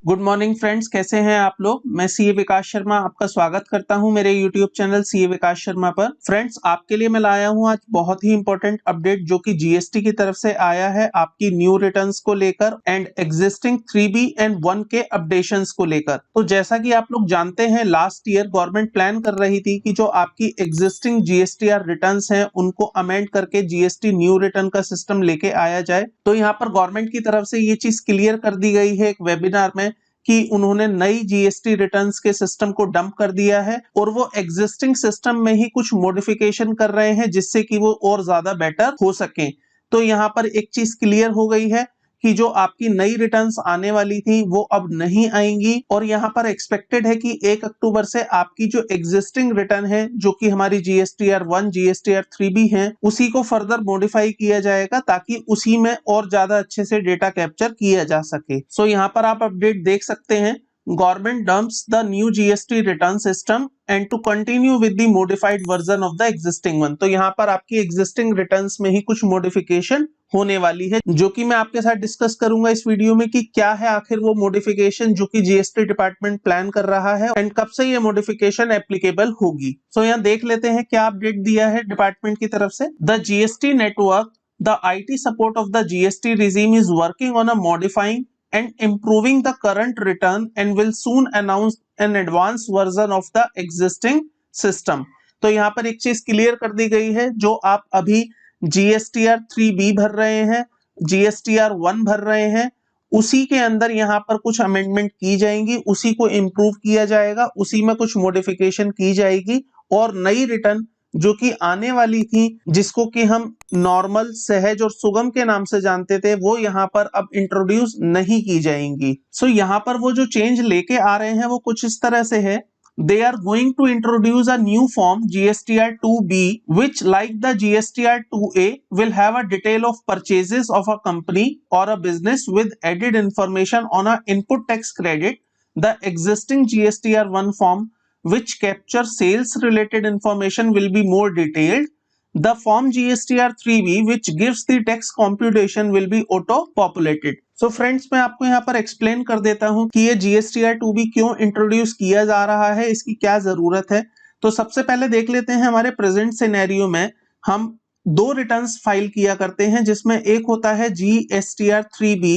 Good morning friends, कैसे हैं आप लोग। मैं सीए विकास शर्मा आपका स्वागत करता हूं मेरे यूट्यूब चैनल सीए विकास शर्मा पर। फ्रेंड्स, आपके लिए मैं लाया हूं आज बहुत ही इंपॉर्टेंट अपडेट जो कि जीएसटी की तरफ से आया है आपकी न्यू रिटर्न्स को लेकर एंड एग्जिस्टिंग 3B एंड 1 के अपडेशंस को लेकर। तो जैसा कि आप लोग जानते हैं, लास्ट ईयर गवर्नमेंट प्लान कर रही थी कि जो आपकी एग्जिस्टिंग जीएसटीआर रिटर्न्स हैं उनको अमेंड करके जीएसटी न्यू रिटर्न का सिस्टम लेके आया जाए। तो यहाँ पर गवर्नमेंट की तरफ से ये चीज क्लियर कर दी गई है एक वेबिनार में कि उन्होंने नई जीएसटी रिटर्न्स के सिस्टम को डंप कर दिया है और वो एग्जिस्टिंग सिस्टम में ही कुछ मॉडिफिकेशन कर रहे हैं जिससे कि वो और ज्यादा बेटर हो सके। तो यहाँ पर एक चीज क्लियर हो गई है कि जो आपकी नई रिटर्न्स आने वाली थी वो अब नहीं आएंगी और यहाँ पर एक्सपेक्टेड है कि 1 अक्टूबर से आपकी जो एग्जिस्टिंग रिटर्न है जो कि हमारी जीएसटीआर 1 जीएसटीआर 3B है उसी को फर्दर मॉडिफाई किया जाएगा ताकि उसी में और ज्यादा अच्छे से डेटा कैप्चर किया जा सके। सो यहाँ पर आप अपडेट देख सकते हैं, government dumps the new GST return system and to continue with the modified version of the existing one. तो यहाँ पर आपकी एग्जिस्टिंग रिटर्न्स में ही कुछ मॉडिफिकेशन होने वाली है जो कि मैं आपके साथ डिस्कस करूंगा इस वीडियो में कि क्या है आखिर वो मॉडिफिकेशन जो कि जीएसटी डिपार्टमेंट प्लान कर रहा है एंड कब से ये मॉडिफिकेशन एप्लीकेबल होगी। सो यहाँ देख लेते हैं क्या अपडेट दिया है डिपार्टमेंट की तरफ से। The GST network, the IT support of the GST regime is working on a modifying and improving the current return and will soon announce an advanced version of the existing system। तो यहाँ पर एक चीज clear कर दी गई है, जो आप अभी जीएसटीआर 3B भर रहे हैं, जीएसटीआर 1 भर रहे हैं, उसी के अंदर यहाँ पर कुछ अमेंडमेंट की जाएंगी, उसी को इम्प्रूव किया जाएगा, उसी में कुछ मॉडिफिकेशन की जाएगी और नई रिटर्न जो कि आने वाली थी जिसको कि हम नॉर्मल, सहज और सुगम के नाम से जानते थे वो यहाँ पर अब इंट्रोड्यूस नहीं की जाएंगी। सो यहाँ पर वो जो चेंज लेके आ रहे हैं वो कुछ इस तरह से है। They are going to introduce a new form GSTR 2B which, like the GSTR 2A, will have a detail of purchases of a company or a business with added information on a input tax credit. The existing GSTR 1 form which captures sales related information will be more detailed. The form GSTR 3B which gives the tax computation will be auto populated. So friends, मैं आपको यहाँ पर explain कर देता हूँ कि ये GSTR 2B क्यों इंट्रोड्यूस किया जा रहा है, इसकी क्या जरूरत है। तो सबसे पहले देख लेते हैं, हमारे प्रेजेंट सिनेरियो में हम 2 रिटर्न्स फाइल किया करते हैं जिसमें एक होता है जीएसटीआर 3B।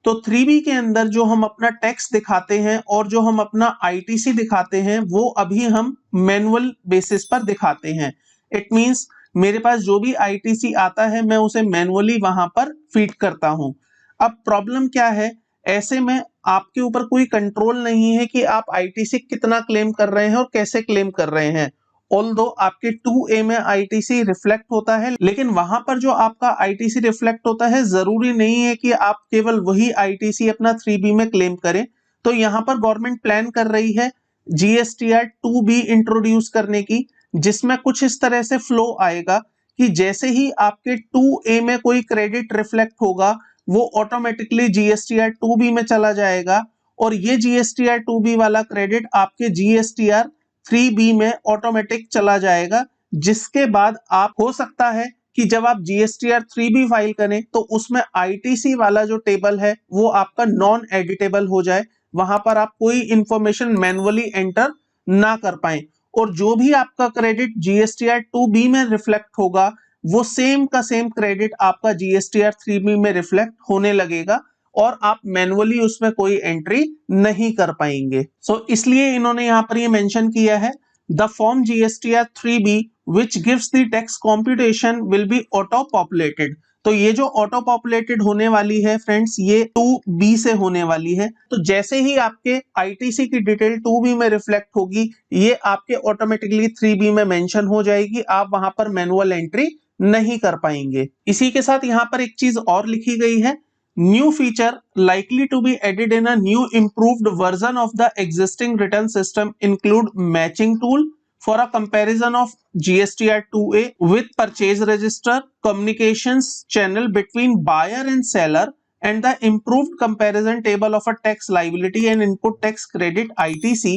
तो 3B के अंदर जो हम अपना टैक्स दिखाते हैं और जो हम अपना आईटीसी दिखाते हैं वो अभी हम मैनुअल बेसिस पर दिखाते हैं। इट मींस मेरे पास जो भी आईटीसी आता है मैं उसे मैनुअली वहां पर फीड करता हूं। अब प्रॉब्लम क्या है, ऐसे में आपके ऊपर कोई कंट्रोल नहीं है कि आप आईटीसी कितना क्लेम कर रहे हैं और कैसे क्लेम कर रहे हैं। ऑल्दो आपके 2A में आईटीसी रिफ्लेक्ट होता है, लेकिन वहां पर जो आपका आईटीसी रिफ्लेक्ट होता है जरूरी नहीं है कि आप केवल वही आईटीसी अपना 3B में क्लेम करें। तो यहाँ पर गवर्नमेंट प्लान कर रही है जीएसटीआर 2B इंट्रोड्यूस करने की, जिसमें कुछ इस तरह से फ्लो आएगा कि जैसे ही आपके 2A में कोई क्रेडिट रिफ्लेक्ट होगा वो ऑटोमेटिकली जीएसटीआर 2B में चला जाएगा और ये जीएसटीआर 2B वाला क्रेडिट आपके जीएसटीआर 3B में ऑटोमेटिक चला जाएगा, जिसके बाद आप हो सकता है कि जब आप जीएसटीआर 3B फाइल करें तो उसमें आईटीसी वाला जो टेबल है वो आपका नॉन एडिटेबल हो जाए, वहां पर आप कोई इंफॉर्मेशन मैन्युअली एंटर ना कर पाए और जो भी आपका क्रेडिट जीएसटीआर 2B में रिफ्लेक्ट होगा वो सेम का सेम क्रेडिट आपका जीएसटीआर 3B में रिफ्लेक्ट होने लगेगा और आप मैन्युअली उसमें कोई एंट्री नहीं कर पाएंगे। सो इसलिए इन्होंने यहाँ पर ये मेंशन किया है, the form GSTR 3B which gives the tax computation will be auto populated। तो ये जो ऑटो पॉपुलेटेड होने वाली है फ्रेंड्स, ये 2B से होने वाली है। तो जैसे ही आपके आईटीसी की डिटेल 2B में रिफ्लेक्ट होगी ये आपके ऑटोमेटिकली 3B में मेंशन हो जाएगी, आप वहां पर मैनुअल एंट्री नहीं कर पाएंगे। इसी के साथ यहाँ पर एक चीज और लिखी गई है, new feature likely to be added in a new improved version of the existing return system include matching tool for a comparison of GSTR 2A with purchase register, communications channel between buyer and seller, and the improved comparison table of a tax liability and input tax credit ITC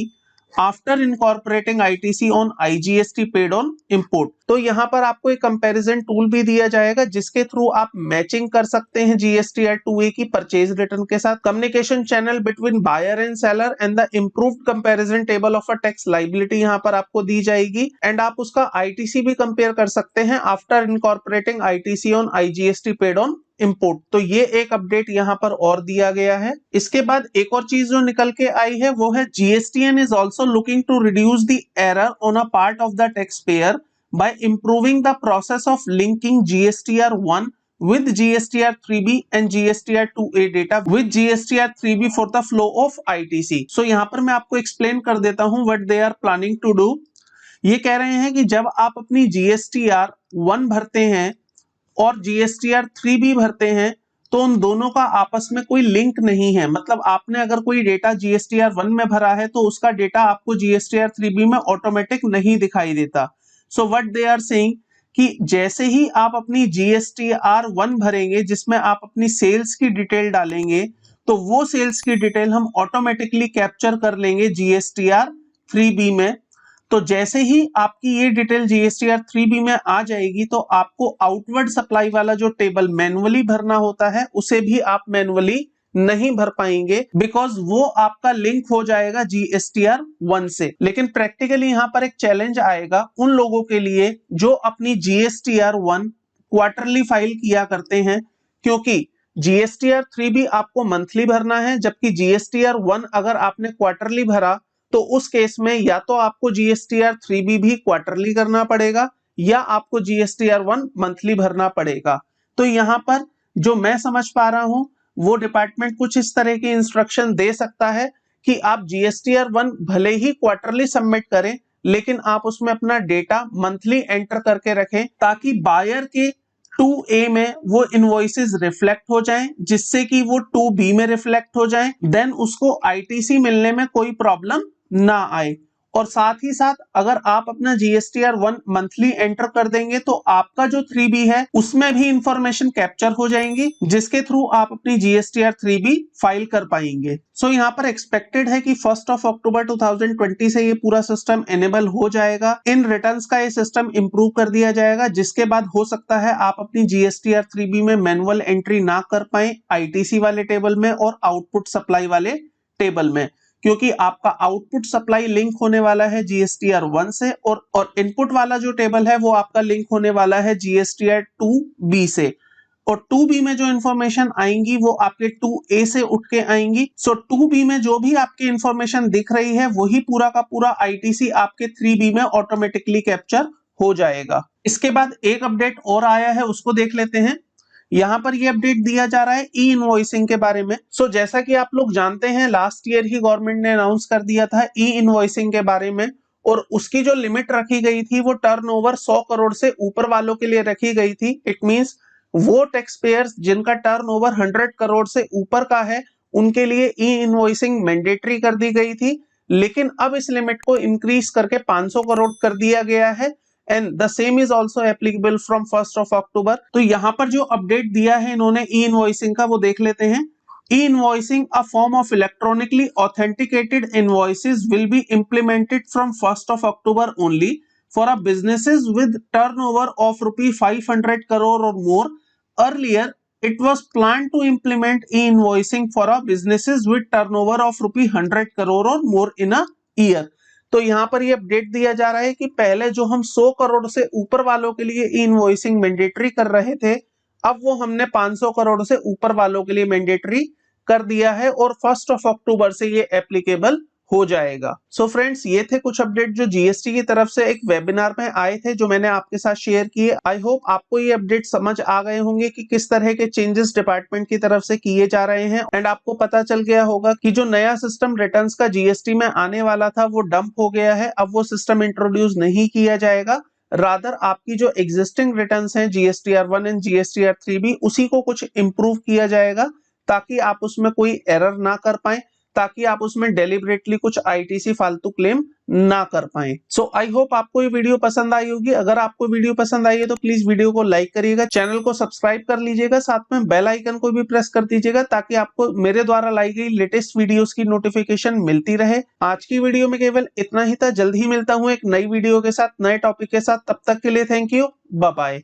after incorporating ITC on IGST paid on import. तो यहाँ पर आपको एक comparison tool भी दिया जाएगा जिसके through आप मैचिंग कर सकते हैं जीएसटीआर 2A की परचेज रिटर्न के साथ। Communication channel between buyer and seller and the improved comparison table of a tax liability यहाँ पर आपको दी जाएगी एंड आप उसका आईटीसी भी कंपेयर कर सकते हैं after incorporating ITC on IGST paid on import. तो ये एक अपडेट यहाँ पर और दिया गया है। इसके बाद एक और चीज जो निकल के आई है वो है GSTN is also looking to reduce the error on a part of the taxpayer by improving the process of linking GSTR 1 with GSTR 3B and GSTR 2A data with GSTR 3B for the flow of ITC। So यहाँ पर मैं आपको explain कर देता हूँ what they are planning to do। ये कह रहे हैं कि जब आप अपनी GSTR 1 भरते हैं और GSTR 3B भरते हैं तो उन दोनों का आपस में कोई लिंक नहीं है। मतलब आपने अगर कोई डेटा GSTR 1 में भरा है तो उसका डेटा आपको GSTR 3B में ऑटोमेटिक नहीं दिखाई देता। So what they are saying कि जैसे ही आप अपनी GSTR 1 भरेंगे जिसमें आप अपनी सेल्स की डिटेल डालेंगे तो वो सेल्स की डिटेल हम ऑटोमेटिकली कैप्चर कर लेंगे GSTR 3B में। तो जैसे ही आपकी ये डिटेल GSTR 3B में आ जाएगी तो आपको आउटवर्ड सप्लाई वाला जो टेबल मैनुअली भरना होता है उसे भी आप मैनुअली नहीं भर पाएंगे बिकॉज वो आपका लिंक हो जाएगा GSTR 1 से। लेकिन प्रैक्टिकली यहाँ पर एक चैलेंज आएगा उन लोगों के लिए जो अपनी GSTR 1 क्वार्टरली फाइल किया करते हैं, क्योंकि GSTR 3B आपको मंथली भरना है जबकि GSTR 1 अगर आपने क्वार्टरली भरा तो उस केस में या तो आपको GSTR 3B भी क्वार्टरली करना पड़ेगा या आपको GSTR 1 मंथली भरना पड़ेगा। तो यहाँ पर जो मैं समझ पा रहा हूं वो डिपार्टमेंट कुछ इस तरह की इंस्ट्रक्शन दे सकता है कि आप GSTR 1 भले ही क्वार्टरली सबमिट करें लेकिन आप उसमें अपना डेटा मंथली एंटर करके रखें ताकि बायर के 2A में वो इनवॉइसेस रिफ्लेक्ट हो जाएं जिससे कि वो 2B में रिफ्लेक्ट हो जाएं, देन उसको आईटीसी मिलने में कोई प्रॉब्लम ना आए। और साथ ही साथ अगर आप अपना GSTR 1 मंथली एंटर कर देंगे तो आपका जो 3B है उसमें भी इंफॉर्मेशन कैप्चर हो जाएंगी जिसके थ्रू आप अपनी GSTR 3B फाइल कर पाएंगे। सो यहाँ पर एक्सपेक्टेड है कि 1 अक्टूबर 2020 से ये पूरा सिस्टम एनेबल हो जाएगा। इन रिटर्न्स का ये सिस्टम इंप्रूव कर दिया जाएगा जिसके बाद हो सकता है आप अपनी GSTR 3B में मैनुअल एंट्री ना कर पाए आईटीसी वाले टेबल में और आउटपुट सप्लाई वाले टेबल में, क्योंकि आपका आउटपुट सप्लाई लिंक होने वाला है GSTR 1 से और इनपुट वाला जो टेबल है वो आपका लिंक होने वाला है GSTR 2B से। और 2B में जो इंफॉर्मेशन आएंगी वो आपके 2A से उठ के आएंगी। सो 2B में जो भी आपकी इंफॉर्मेशन दिख रही है वही पूरा का पूरा आईटीसी आपके 3B में ऑटोमेटिकली कैप्चर हो जाएगा। इसके बाद एक अपडेट और आया है उसको देख लेते हैं। यहाँ पर ये अपडेट दिया जा रहा है ई इनवॉइसिंग के बारे में। सो जैसा कि आप लोग जानते हैं लास्ट ईयर ही गवर्नमेंट ने अनाउंस कर दिया था ई इनवॉइसिंग के बारे में और उसकी जो लिमिट रखी गई थी वो टर्नओवर 100 करोड़ से ऊपर वालों के लिए रखी गई थी। इट मींस वो टैक्स पेयर्स जिनका टर्नओवर 100 करोड़ से ऊपर का है उनके लिए ई इनवॉइसिंग मैंडेटरी कर दी गई थी, लेकिन अब इस लिमिट को इंक्रीज करके 500 करोड़ कर दिया गया है and the same is also applicable from 1 October। तो यहाँ पर जो अपडेट दिया है इन्होंने ई इनवॉइसिंग का वो देख लेते हैं। E-invoicing, a form of electronically authenticated invoices, will be implemented from 1st of October only for a businesses with turnover of rupee 500 crore or more. Earlier, it was planned to implement e-invoicing for a businesses with turnover of rupee 100 crore or more in a year। तो यहाँ पर ये update दिया जा रहा है कि पहले जो हम 100 करोड़ से ऊपर वालों के लिए ई इनवॉइसिंग मैंडेटरी कर रहे थे अब वो हमने 500 करोड़ से ऊपर वालों के लिए मैंडेटरी कर दिया है और 1 अक्टूबर से ये एप्लीकेबल हो जाएगा। सो फ्रेंड्स, ये थे कुछ अपडेट जो जीएसटी की तरफ से एक वेबिनार में आए थे जो मैंने आपके साथ शेयर किए। आई होप आपको ये अपडेट समझ आ गए होंगे कि किस तरह के चेंजेस डिपार्टमेंट की तरफ से किए जा रहे हैं एंड आपको पता चल गया होगा कि जो नया सिस्टम रिटर्न्स का जीएसटी में आने वाला था वो डंप हो गया है। अब वो सिस्टम इंट्रोड्यूस नहीं किया जाएगा, रादर आपकी जो एग्जिस्टिंग रिटर्न्स हैं GSTR 1 एंड GSTR 3B उसी को कुछ इंप्रूव किया जाएगा ताकि आप उसमें कोई एरर ना कर पाए। ताकि आप उसमें डेलिबरेटली कुछ आईटीसी फालतू क्लेम ना कर पाए। सो आई होप आपको ये वीडियो पसंद आई होगी। अगर आपको वीडियो पसंद आई है तो प्लीज वीडियो को लाइक करिएगा, चैनल को सब्सक्राइब कर लीजिएगा, साथ में बेल आइकन को भी प्रेस कर दीजिएगा ताकि आपको मेरे द्वारा लाई गई लेटेस्ट वीडियोस की नोटिफिकेशन मिलती रहे। आज की वीडियो में केवल इतना ही था। जल्द ही मिलता हूं एक नई वीडियो के साथ, नए टॉपिक के साथ। तब तक के लिए थैंक यू, बाय बाय।